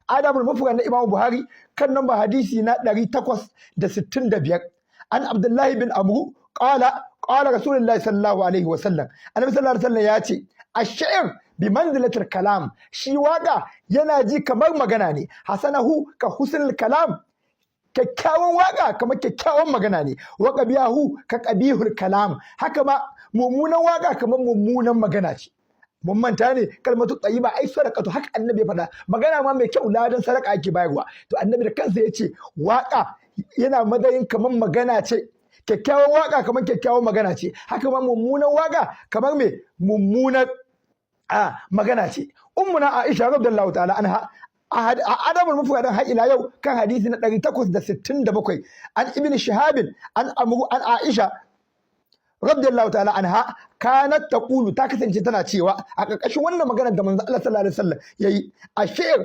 Adabul Mufrad na Imam Buhari kan namba hadisi na 865 an Abdullahi bin Amru qala Rasulullahi sallallahu alaihi wasallam Annabi sallallahu alaihi wasallam ya ce ash-shi'r bi manzilatil kalam, shi waka yana ji kamar magana ne, hasanahu ka husnul kalam, kyakkyawan waka kamar kyakkyawan magana ne, wa qabiyahu ka qabihul kalam, haka ma mummunan waka kamar mummunan magana ce. Mun manta ne kalmatu tayyiba ai sadaqatu, haka annabi ya faɗa, magana ma mai kyau ladan sadaka ake bayarwa. To annabi da kansa ya ce waka yana madayin kamar magana ce, kyakkyawan waka kamar kyakkyawan magana ce, haka ma mummunan waka kamar mai mummunan magana ce. Ummuna Aisha radiyallahu ta'ala anha a adabul mufrad har ila yau kan hadisi na 867 an ibn Shihab an Aisha radiyallahu ta'ala anha kanat taqulu, ta kasance tana cewa a ƙarƙashin wannan maganar da manzo Allah sallallahu alaihi wasallam yayi, ashe